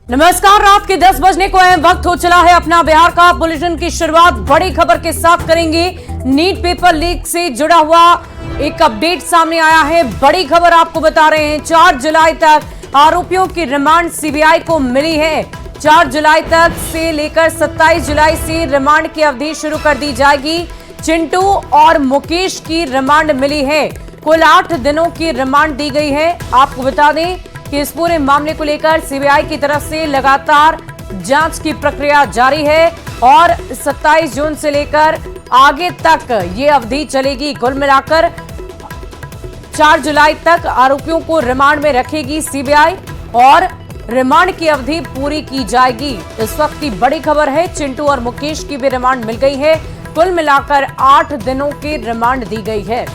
नमस्कार, रात के 10 बजने को वक्त हो चला है अपना बिहार का बुलेटिन की शुरुआत बड़ी खबर के साथ करेंगे। नीट पेपर लीक से जुड़ा हुआ एक अपडेट सामने आया है। बड़ी खबर आपको बता रहे हैं, 4 जुलाई तक आरोपियों की रिमांड सीबीआई को मिली है। 4 जुलाई तक से लेकर 27 जुलाई से रिमांड की अवधि शुरू कर दी जाएगी। चिंटू और मुकेश की रिमांड मिली है। कुल 8 दिनों की रिमांड दी गई है। आपको बता दें कि इस पूरे मामले को लेकर सीबीआई की तरफ से लगातार जांच की प्रक्रिया जारी है और 27 जून से लेकर आगे तक ये अवधि चलेगी। कुल मिलाकर 4 जुलाई तक आरोपियों को रिमांड में रखेगी सीबीआई और रिमांड की अवधि पूरी की जाएगी। इस वक्त की बड़ी खबर है, चिंटू और मुकेश की भी रिमांड मिल गई है। कुल मिलाकर 8 दिनों की रिमांड दी गई है।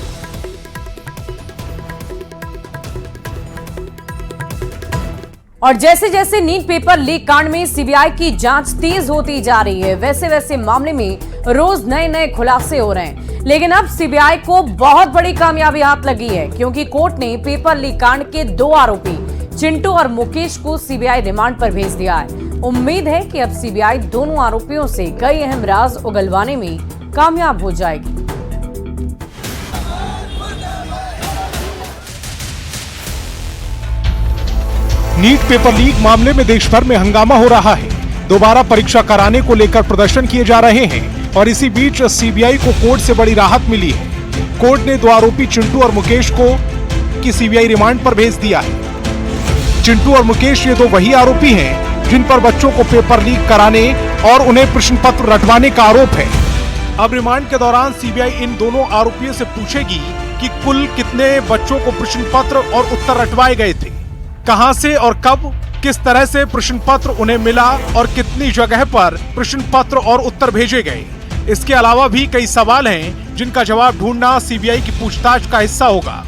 और जैसे जैसे नीट पेपर लीक कांड में सीबीआई की जांच तेज होती जा रही है, वैसे वैसे मामले में रोज नए नए खुलासे हो रहे हैं। लेकिन अब सीबीआई को बहुत बड़ी कामयाबी हाथ लगी है, क्योंकि कोर्ट ने पेपर लीक कांड के 2 आरोपी चिंटू और मुकेश को सीबीआई रिमांड पर भेज दिया है। उम्मीद है कि अब सीबीआई दोनों आरोपियों से कई अहम राज उगलवाने में कामयाब हो जाएगी। नीट पेपर लीक मामले में देश भर में हंगामा हो रहा है। दोबारा परीक्षा कराने को लेकर प्रदर्शन किए जा रहे हैं और इसी बीच सीबीआई को कोर्ट से बड़ी राहत मिली है। कोर्ट ने 2 आरोपी चिंटू और मुकेश को की सीबीआई रिमांड पर भेज दिया है। चिंटू और मुकेश ये 2 वही आरोपी हैं जिन पर बच्चों को पेपर लीक कराने और उन्हें प्रश्न पत्र रटवाने का आरोप है। अब रिमांड के दौरान सीबीआई इन दोनों आरोपियों से पूछेगी कि कुल कितने बच्चों को प्रश्न पत्र और उत्तर रटवाए गए थे, कहां से और कब, किस तरह से प्रश्न पत्र उन्हें मिला और कितनी जगह पर प्रश्न पत्र और उत्तर भेजे गए। इसके अलावा भी कई सवाल हैं जिनका जवाब ढूंढना सीबीआई की पूछताछ का हिस्सा होगा।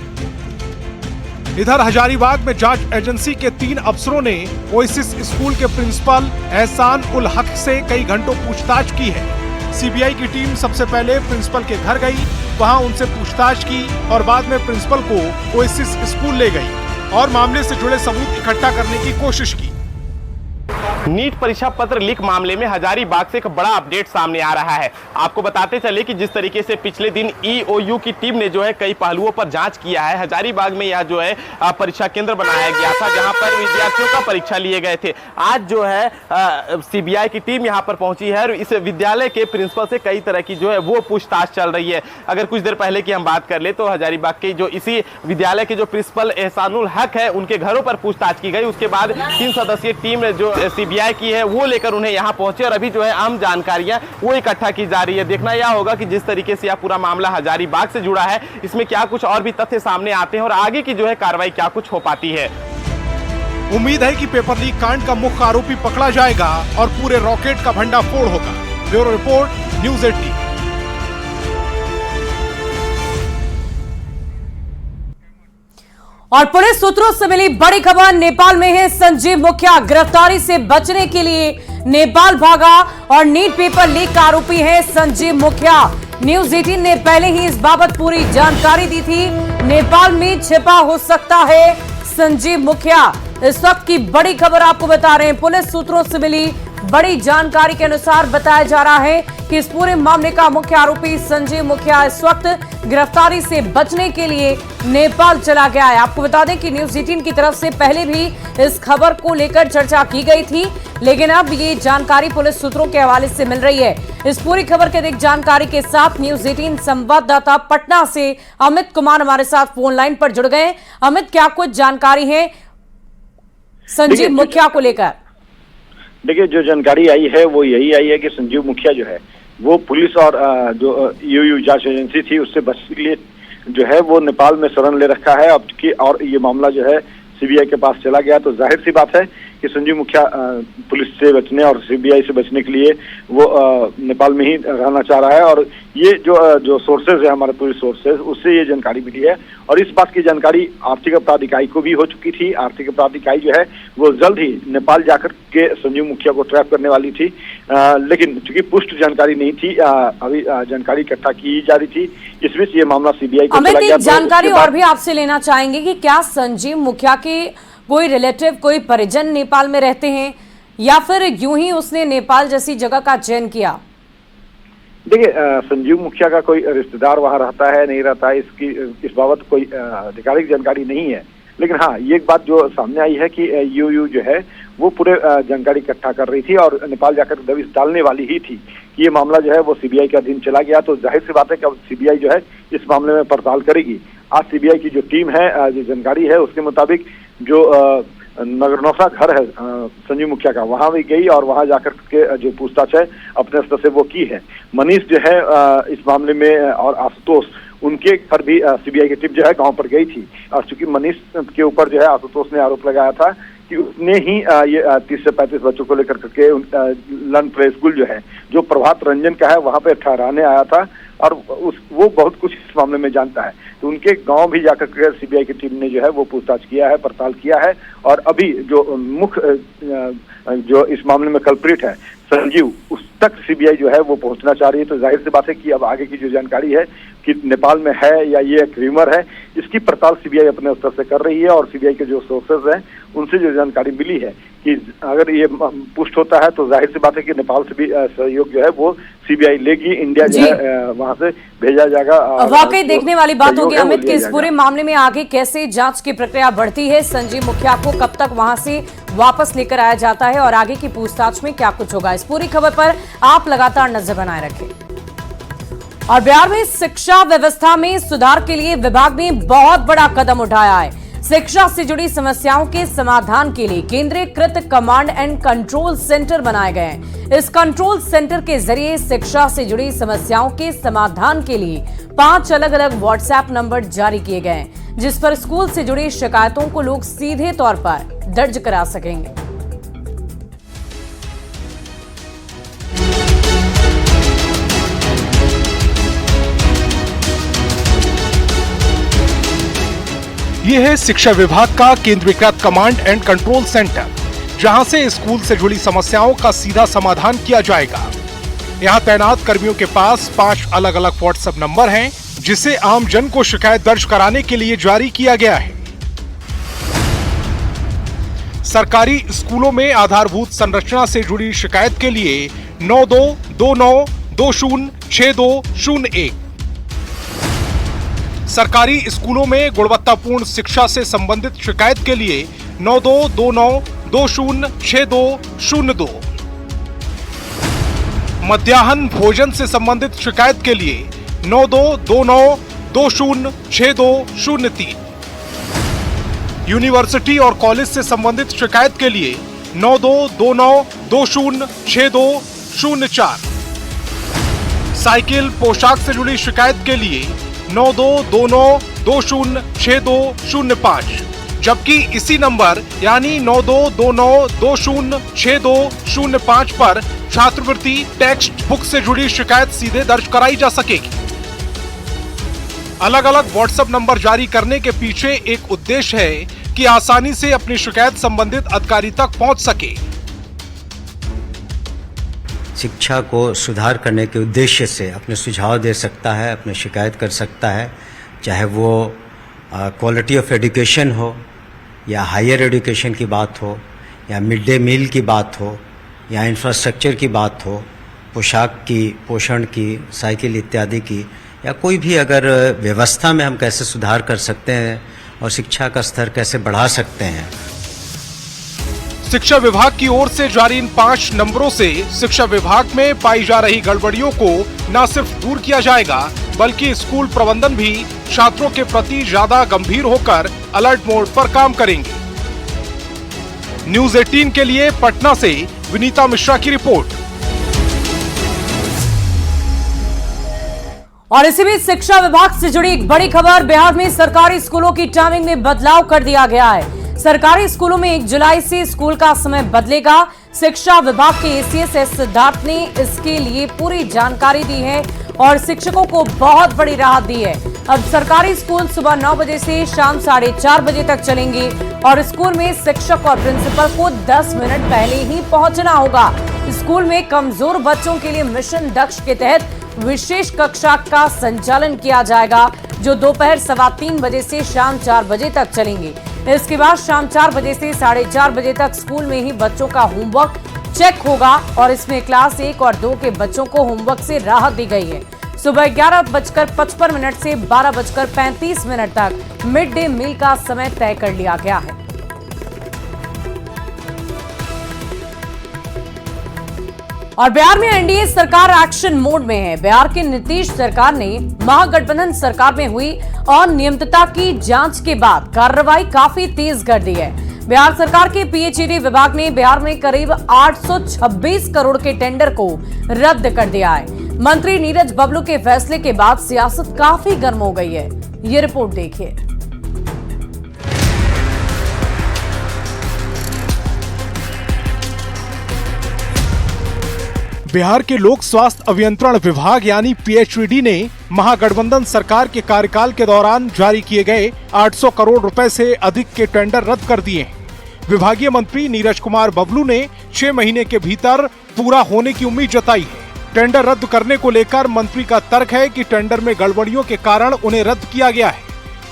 इधर हजारीबाग में जांच एजेंसी के 3 अफसरों ने ओएसिस स्कूल के प्रिंसिपल एहसान उल हक से कई घंटों पूछताछ की है। सीबीआई की टीम सबसे पहले प्रिंसिपल के घर गई, वहां उनसे पूछताछ की और बाद में प्रिंसिपल को ओएसिस स्कूल ले गई और मामले से जुड़े सबूत इकट्ठा करने की कोशिश की। नीट परीक्षा पत्र लीक मामले में हजारीबाग से एक बड़ा अपडेट सामने आ रहा है। आपको बताते चले कि जिस तरीके से पिछले दिन ईओयू की टीम ने जो है कई पहलुओं पर जांच किया है। हजारीबाग में यह जो है परीक्षा केंद्र बनाया गया था जहां पर विद्यार्थियों का परीक्षा लिए गए थे। आज जो है सीबीआई की टीम यहां पर पहुंची है और इस विद्यालय के प्रिंसिपल से कई तरह की जो है वो पूछताछ चल रही है। अगर कुछ देर पहले की हम बात कर ले तो हजारीबाग के जो इसी विद्यालय के जो प्रिंसिपल एहसानुल हक है उनके घरों पर पूछताछ की गई। उसके बाद 3 सदस्यीय टीम जो सीबीआई की है वो लेकर उन्हें यहां पहुंचे और अभी जो है अहम जानकारियां वो इकट्ठा की जा रही है। देखना यह होगा कि जिस तरीके से यह पूरा मामला हजारीबाग से जुड़ा है, इसमें क्या कुछ और भी तथ्य सामने आते हैं और आगे की जो है कार्रवाई क्या कुछ हो पाती है। उम्मीद है कि पेपर लीक कांड का मुख्य आरोपी पकड़ा जाएगा और पूरे रॉकेट का भंडाफोड़ होगा। Bureau report, news 18। और पुलिस सूत्रों से मिली बड़ी खबर नेपाल में है। संजीव मुखिया गिरफ्तारी से बचने के लिए नेपाल भागा और नीट पेपर लीक का आरोपी है संजीव मुखिया। न्यूज़ 18 ने पहले ही इस बाबत पूरी जानकारी दी थी। नेपाल में छिपा हो सकता है संजीव मुखिया। इस वक्त की बड़ी खबर आपको बता रहे हैं। पुलिस सूत्रों से मिली बड़ी जानकारी के अनुसार बताया जा रहा है कि इस पूरे मामले का मुख्य आरोपी संजीव मुखिया इस वक्त गिरफ्तारी से बचने के लिए नेपाल चला गया है। आपको बता दें कि न्यूज़ 18 की तरफ से पहले भी इस खबर को लेकर चर्चा की गई थी, लेकिन अब ये जानकारी पुलिस सूत्रों के हवाले से मिल रही है। इस पूरी खबर के अधिक जानकारी के साथ न्यूज़ 18 संवाददाता पटना से अमित कुमार हमारे साथ फोन लाइन पर जुड़ गए। अमित, क्या कुछ जानकारी है संजीव मुखिया को लेकर? देखिए, जो जानकारी आई है वो यही आई है कि संजीव मुखिया जो है वो पुलिस और जो ईओयू जांच एजेंसी थी उससे बचने के लिए जो है वो नेपाल में शरण ले रखा है अब की, और ये मामला जो है सीबीआई के पास चला गया। तो जाहिर सी बात है कि संजीव मुखिया पुलिस से बचने और सीबीआई से बचने के लिए वो नेपाल में ही रहना चाह रहा है। और ये जो सोर्सेज है, हमारे पुलिस सोर्सेज, उससे ये जानकारी मिली है और इस बात की जानकारी आर्थिक अपराध इकाई को भी हो चुकी थी। आर्थिक अपराध इकाई जो है वो जल्द ही नेपाल जाकर के संजीव मुखिया को ट्रैप करने वाली थी, लेकिन चूंकि पुष्ट जानकारी नहीं थी, अभी जानकारी इकट्ठा की जा रही थी। इस बीच ये मामला सीबीआई को चला गया। जानकारी और भी आपसे लेना चाहेंगे कि क्या संजीव मुखिया के कोई रिलेटिव, कोई परिजन नेपाल में रहते हैं या फिर यूं ही उसने नेपाल जैसी जगह का चयन किया? देखिए, संजीव मुखिया का कोई रिश्तेदार वहां रहता है नहीं रहता है, इस बाबत कोई आधिकारिक जानकारी नहीं है। लेकिन हाँ, ये एक बात जो सामने आई है कि यूयू जो है वो पूरे जानकारी इकट्ठा कर रही थी और नेपाल जाकर दबिश डालने वाली ही थी कि ये मामला जो है वो सीबीआई के अधीन चला गया। तो जाहिर सी बात है कि अब सीबीआई जो है इस मामले में पड़ताल करेगी। आज सीबीआई की जो टीम है, जो जानकारी है उसके मुताबिक जो नगरनौसा घर है संजीव मुखिया का, वहां भी गई और वहां जाकर के जो पूछताछ है अपने स्तर से वो की है। मनीष जो है इस मामले में और आशुतोष, उनके घर भी सीबीआई की टीम जो है गांव पर गई थी। और चूंकि मनीष के ऊपर जो है आशुतोष ने आरोप लगाया था कि उसने ही ये 30 से 35 बच्चों को लेकर के लन प्ले स्कूल जो है जो प्रभात रंजन का है वहां पे ठहराने आया था और वो बहुत कुछ इस मामले में जानता है। तो उनके गांव भी जाकर के सीबीआई की टीम ने जो है वो पूछताछ किया है, पड़ताल किया है। और अभी जो मुख्य जो इस मामले में कल्प्रिट है संजीव, उस तक सीबीआई जो है वो पहुंचना चाह रही है। तो जाहिर सी बात है कि अब आगे की जो जानकारी है कि नेपाल में है या ये एक र्यूमर है, इसकी पड़ताल सीबीआई अपने स्तर से कर रही है। और सीबीआई के जो सोर्सेज हैं उनसे जो जानकारी मिली है कि अगर ये पुष्ट होता है तो जाहिर सी बात है कि नेपाल से भी सहयोग जो है वो सीबीआई लेगी, इंडिया जो है वहां से भेजा जाएगा। वाकई देखने वाली बात होगी अमित कि इस पूरे मामले में आगे कैसे जांच की प्रक्रिया बढ़ती है, संजीव मुखिया को कब तक वहां से वापस लेकर आया जाता है और आगे की पूछताछ में क्या कुछ होगा। इस पूरी खबर पर आप लगातार नजर बनाए रखें। और बिहार में शिक्षा व्यवस्था में सुधार के लिए विभाग ने बहुत बड़ा कदम उठाया है। शिक्षा से जुड़ी समस्याओं के समाधान के लिए केंद्रीकृत कमांड एंड कंट्रोल सेंटर बनाए गए हैं। इस कंट्रोल सेंटर के जरिए शिक्षा से जुड़ी समस्याओं के समाधान के लिए 5 अलग-अलग व्हाट्सएप नंबर जारी किए गए हैं, जिस पर स्कूल से जुड़ी शिकायतों को लोग सीधे तौर पर दर्ज करा सकेंगे। ये है शिक्षा विभाग का केंद्रीकृत कमांड एंड कंट्रोल सेंटर, जहां से स्कूल से जुड़ी समस्याओं का सीधा समाधान किया जाएगा। यहां तैनात कर्मियों के पास 5 अलग अलग व्हाट्सएप नंबर हैं, जिसे आम जन को शिकायत दर्ज कराने के लिए जारी किया गया है। सरकारी स्कूलों में आधारभूत संरचना से जुड़ी शिकायत के लिए 9229206201, सरकारी स्कूलों में गुणवत्तापूर्ण शिक्षा से संबंधित शिकायत के लिए 9229206202, मध्याह्न भोजन से संबंधित शिकायत के लिए 9229206203, यूनिवर्सिटी और कॉलेज से संबंधित शिकायत के लिए 9229206204, साइकिल पोशाक से जुड़ी शिकायत के लिए 9229206205, जबकि इसी नंबर यानी 9229206205 पर छात्रवृत्ति टेक्स्ट बुक से जुड़ी शिकायत सीधे दर्ज कराई जा सकेगी। अलग अलग व्हाट्सएप नंबर जारी करने के पीछे एक उद्देश्य है कि आसानी से अपनी शिकायत संबंधित अधिकारी तक पहुंच सके। शिक्षा को सुधार करने के उद्देश्य से अपने सुझाव दे सकता है, अपने शिकायत कर सकता है, चाहे वो क्वालिटी ऑफ एजुकेशन हो या हायर एजुकेशन की बात हो या मिड डे मील की बात हो या इंफ्रास्ट्रक्चर की बात हो, पोशाक की, पोषण की, साइकिल इत्यादि की, या कोई भी अगर व्यवस्था में हम कैसे सुधार कर सकते हैं और शिक्षा का स्तर कैसे बढ़ा सकते हैं। शिक्षा विभाग की ओर से जारी इन 5 नंबरों से शिक्षा विभाग में पाई जा रही गड़बड़ियों को न सिर्फ दूर किया जाएगा, बल्कि स्कूल प्रबंधन भी छात्रों के प्रति ज्यादा गंभीर होकर अलर्ट मोड पर काम करेंगे। न्यूज़ 18 के लिए पटना से विनीता मिश्रा की रिपोर्ट। और इसी बीच शिक्षा विभाग से जुड़ी एक बड़ी खबर, बिहार में सरकारी स्कूलों की टाइमिंग में बदलाव कर दिया गया है। सरकारी स्कूलों में 1 जुलाई से स्कूल का समय बदलेगा। शिक्षा विभाग के एसीएस एस सिद्धार्थ ने इसके लिए पूरी जानकारी दी है और शिक्षकों को बहुत बड़ी राहत दी है। अब सरकारी स्कूल सुबह 9 बजे से शाम 4:30 बजे तक चलेंगे और स्कूल में शिक्षक और प्रिंसिपल को 10 मिनट पहले ही पहुंचना होगा। स्कूल में कमजोर बच्चों के लिए मिशन दक्ष के तहत विशेष कक्षा का संचालन किया जाएगा, जो दोपहर 3:15 बजे से शाम 4 बजे तक चलेंगे। इसके बाद शाम 4 बजे से 4:30 बजे तक स्कूल में ही बच्चों का होमवर्क चेक होगा और इसमें क्लास 1 और 2 के बच्चों को होमवर्क से राहत दी गई है। सुबह 11:55 से 12:35 तक मिड डे मील का समय तय कर लिया गया है। और बिहार में एनडीए सरकार एक्शन मोड में है। बिहार के नीतीश सरकार ने महागठबंधन सरकार में हुई अनियमितता की जांच के बाद कार्रवाई काफी तेज कर दी है। बिहार सरकार के पीएचईडी विभाग ने बिहार में करीब 826 करोड़ के टेंडर को रद्द कर दिया है। मंत्री नीरज बबलू के फैसले के बाद सियासत काफी गर्म हो गई है। ये रिपोर्ट देखिए। बिहार के लोक स्वास्थ्य अभियंत्रण विभाग यानी पीएचईडी ने महागठबंधन सरकार के कार्यकाल के दौरान जारी किए गए 800 करोड़ रुपए से अधिक के टेंडर रद्द कर दिए हैं। विभागीय मंत्री नीरज कुमार बबलू ने 6 महीने के भीतर पूरा होने की उम्मीद जताई है। टेंडर रद्द करने को लेकर मंत्री का तर्क है कि टेंडर में गड़बड़ियों के कारण उन्हें रद्द किया गया है।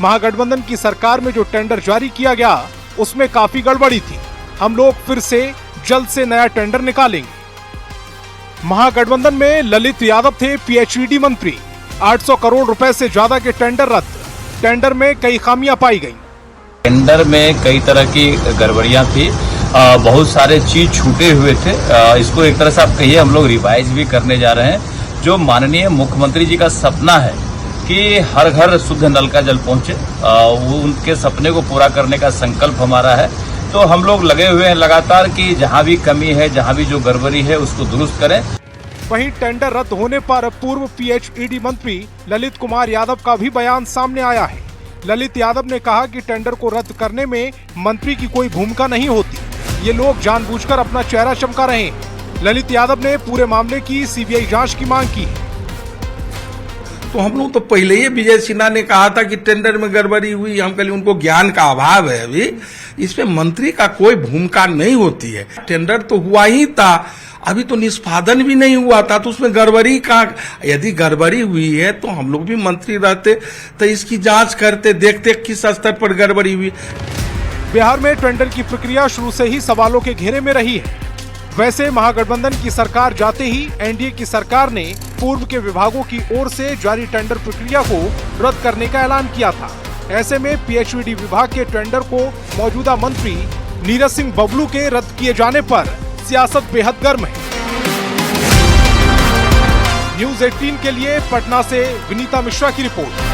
महागठबंधन की सरकार में जो टेंडर जारी किया गया उसमें काफी गड़बड़ी थी। हम लोग फिर से जल्द से नया टेंडर निकालेंगे। महागठबंधन में ललित यादव थे पीएचईडी मंत्री। 800 करोड़ रुपए से ज्यादा के टेंडर रद्द। टेंडर में कई खामियां पाई गई। टेंडर में कई तरह की गड़बड़ियां थी, बहुत सारे चीज छूटे हुए थे। इसको एक तरह से आप कहिए हम लोग रिवाइज भी करने जा रहे हैं। जो माननीय मुख्यमंत्री जी का सपना है कि हर घर शुद्ध नल का जल पहुंचे, वो उनके सपने को पूरा करने का संकल्प हमारा है। तो हम लोग लगे हुए हैं लगातार कि जहां भी कमी है, जहां भी जो गड़बड़ी है उसको दुरुस्त करें। वहीं टेंडर रद्द होने पर पूर्व पीएचईडी मंत्री ललित कुमार यादव का भी बयान सामने आया है। ललित यादव ने कहा कि टेंडर को रद्द करने में मंत्री की कोई भूमिका नहीं होती, ये लोग जानबूझकर अपना चेहरा चमका रहे हैं। ललित यादव ने पूरे मामले की सीबीआई जांच की मांग की। तो हम लोग तो पहले ही विजय सिन्हा ने कहा था कि टेंडर में गड़बड़ी हुई, हम कह उनको ज्ञान का अभाव है। अभी इसमें मंत्री का कोई भूमिका नहीं होती है। टेंडर तो हुआ ही था, अभी तो निष्पादन भी नहीं हुआ था, तो उसमें गड़बड़ी का, यदि गड़बड़ी हुई है तो हम लोग भी मंत्री रहते तो इसकी जांच करते, देखते किस स्तर पर गड़बड़ी हुई। बिहार में टेंडर की प्रक्रिया शुरू से ही सवालों के घेरे में रही है। वैसे महागठबंधन की सरकार जाते ही एनडीए की सरकार ने पूर्व के विभागों की ओर से जारी टेंडर प्रक्रिया को रद्द करने का ऐलान किया था। ऐसे में पीएचईडी विभाग के टेंडर को मौजूदा मंत्री नीरज सिंह बबलू के रद्द किए जाने पर सियासत बेहद गर्म है। न्यूज़ 18 के लिए पटना से विनीता मिश्रा की रिपोर्ट।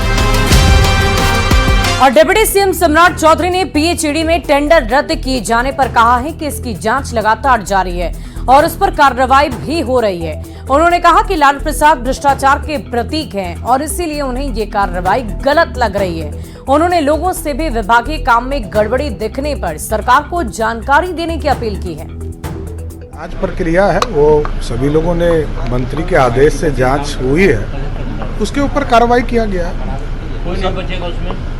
और डिप्टी सीएम सम्राट चौधरी ने पीएचईडी में टेंडर रद्द किए जाने पर कहा है कि इसकी जांच लगातार जारी है और उस पर कार्रवाई भी हो रही है। उन्होंने कहा कि लालू प्रसाद भ्रष्टाचार के प्रतीक हैं और इसीलिए उन्हें ये कार्रवाई गलत लग रही है। उन्होंने लोगों से भी विभागीय काम में गड़बड़ी दिखने पर सरकार को जानकारी देने की अपील की है। जांच प्रक्रिया है, वो सभी लोगों ने मंत्री के आदेश से जांच हुई है, उसके ऊपर कार्रवाई किया गया। कोई नहीं बचेगा उसमें।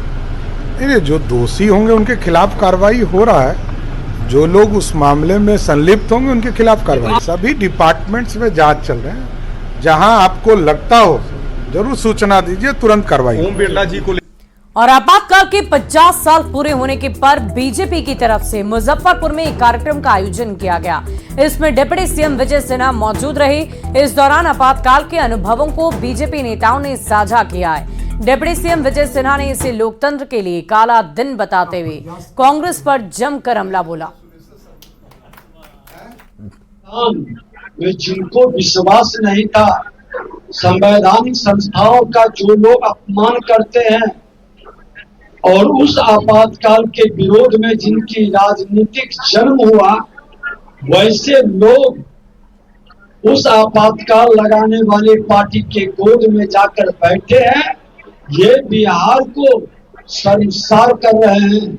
नहीं, जो दोषी होंगे उनके खिलाफ कार्रवाई हो रहा है। जो लोग उस मामले में संलिप्त होंगे उनके खिलाफ कार्रवाई। सभी डिपार्टमेंट्स में जांच चल रहे हैं। जहां आपको लगता हो जरूर सूचना दीजिए, तुरंत कार्रवाई। ओम बिरला जी को और आपातकाल के 50 साल पूरे होने के पर बीजेपी की तरफ से मुजफ्फरपुर में एक कार्यक्रम का आयोजन किया गया। इसमें डिप्टी सीएम विजय सिन्हा मौजूद रहे। इस दौरान आपातकाल के अनुभवों को बीजेपी नेताओं ने साझा किया है। डिप्टी सीएम विजय सिन्हा ने इसे लोकतंत्र के लिए काला दिन बताते हुए कांग्रेस पर जमकर हमला बोला। जिनको विश्वास नहीं था, संवैधानिक संस्थाओं का जो लोग अपमान करते हैं और उस आपातकाल के विरोध में जिनकी राजनीतिक जन्म हुआ, वैसे लोग उस आपातकाल लगाने वाले पार्टी के गोद में जाकर बैठे हैं। ये बिहार को शर्मसार कर रहे हैं।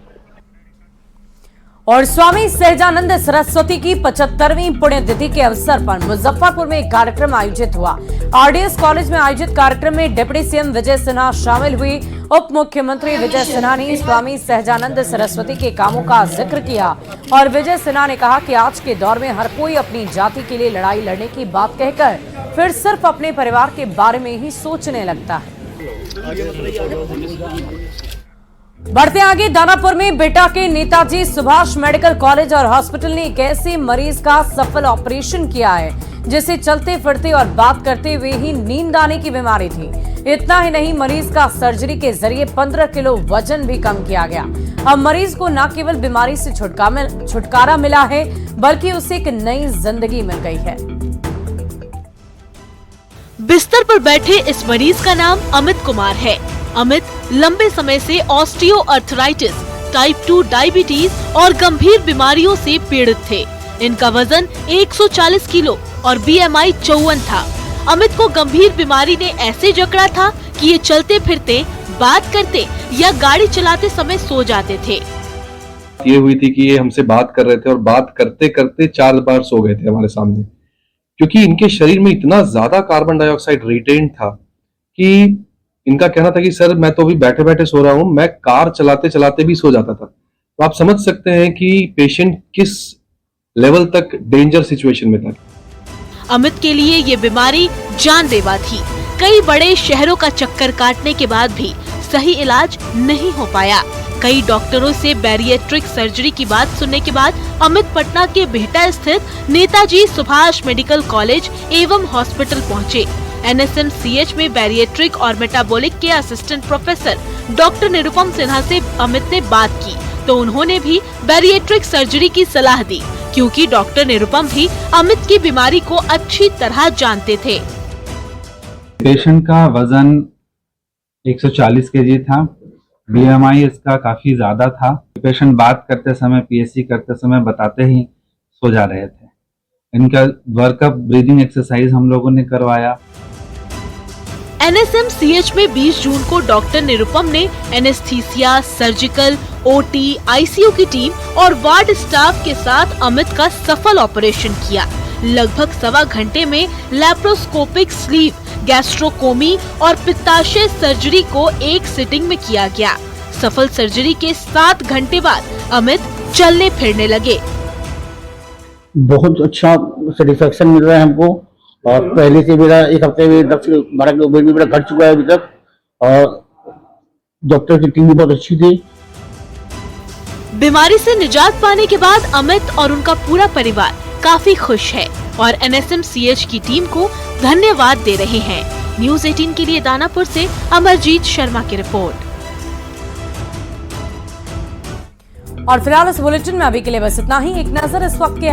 और स्वामी सहजानंद सरस्वती की 75वीं पुण्यतिथि के अवसर पर मुजफ्फरपुर में एक कार्यक्रम आयोजित हुआ। आरडीएस कॉलेज में आयोजित कार्यक्रम में डिप्टी सीएम विजय सिन्हा शामिल हुई। उप मुख्यमंत्री विजय सिन्हा ने स्वामी सहजानंद सरस्वती के कामों का जिक्र किया और विजय सिन्हा ने कहा कि आज के दौर में हर कोई अपनी जाति के लिए लड़ाई लड़ने की बात कहकर फिर सिर्फ अपने परिवार के बारे में ही सोचने लगता है। बढ़ते आगे, दानापुर में बेटा के नेताजी सुभाष मेडिकल कॉलेज और हॉस्पिटल ने एक ऐसे मरीज का सफल ऑपरेशन किया है जिसे चलते फिरते और बात करते हुए ही नींद आने की बीमारी थी। इतना ही नहीं, मरीज का सर्जरी के जरिए 15 किलो वजन भी कम किया गया। अब मरीज को न केवल बीमारी से छुटकारा मिला है बल्कि उसे एक नई जिंदगी मिल गई है। बिस्तर पर बैठे इस मरीज का नाम अमित कुमार है। अमित लंबे समय से ऑस्टियोआर्थराइटिस, टाइप 2 डायबिटीज और गंभीर बीमारियों से पीड़ित थे। इनका वजन 140 किलो और BMI 54 था। अमित को गंभीर बीमारी ने ऐसे जकड़ा था कि ये चलते फिरते, बात करते या गाड़ी चलाते समय सो जाते थे। ये हुई थी कि ये हमसे बात कर रहे थे और बात करते करते 4 बार सो गए थे हमारे सामने, क्योंकि इनके शरीर में इतना ज्यादा कार्बन डाइऑक्साइड रिटेन था कि इनका कहना था कि सर मैं तो अभी बैठे बैठे सो रहा हूं, मैं कार चलाते चलाते भी सो जाता था। तो आप समझ सकते हैं कि पेशेंट किस लेवल तक डेंजर सिचुएशन में था। अमित के लिए ये बीमारी जानलेवा थी। कई बड़े शहरों का चक्कर काटने के बाद भी सही इलाज नहीं हो पाया। कई डॉक्टरों से बैरिएट्रिक सर्जरी की बात सुनने के बाद अमित पटना के बिहटा स्थित नेताजी सुभाष मेडिकल कॉलेज एवं हॉस्पिटल पहुंचे। NSMCH में बैरिएट्रिक और मेटाबॉलिक के assistant professor doctor Nirupam Sinha से अमित ने बात की तो उन्होंने भी बैरिएट्रिक सर्जरी की सलाह दी, क्योंकि डॉक्टर निरुपम भी अमित की बीमारी को अच्छी तरह जानते थे। पेशेंट का वजन 140 kg था, BMI इसका काफी ज्यादा था। पेशेंट बात करते समय, PSC करते समय बताते ही सो जा रहे थे। इनका वर्कअप, ब्रीदिंग एक्सरसाइज हम लोगों ने करवाया। NSMCH में 20 जून को डॉक्टर निरुपम ने एनेस्थीसिया, सर्जिकल, OT, ICU की टीम और वार्ड स्टाफ के साथ अमित का सफल ऑपरेशन किया। लगभग 1.25 घंटे में लैप्रोस्कोपिक स्लीव, गैस्ट्रोकोमी और पित्ताशय सर्जरी को एक सिटिंग में किया गया। सफल सर्जरी के 7 घंटे बाद अमित चलने फिरने लगे। बहुत अच्छा सेटिस्फेक्शन मिल रहा है हमको, और पहले से मेरा 1 हफ्ते में 10-12 किलो वेट भी मेरा घट चुका है अभी तक, और डॉक्टर की टीम भी बहुत अच्छी थी। बीमारी से निजात पाने के बाद अमित और उनका पूरा परिवार काफी खुश है और NSMCH की टीम को धन्यवाद दे रहे हैं। न्यूज़ 18 के लिए दानापुर से अमरजीत शर्मा की रिपोर्ट। और फिलहाल इस बुलेटिन में अभी के लिए बस इतना ही। एक नजर इस वक्त के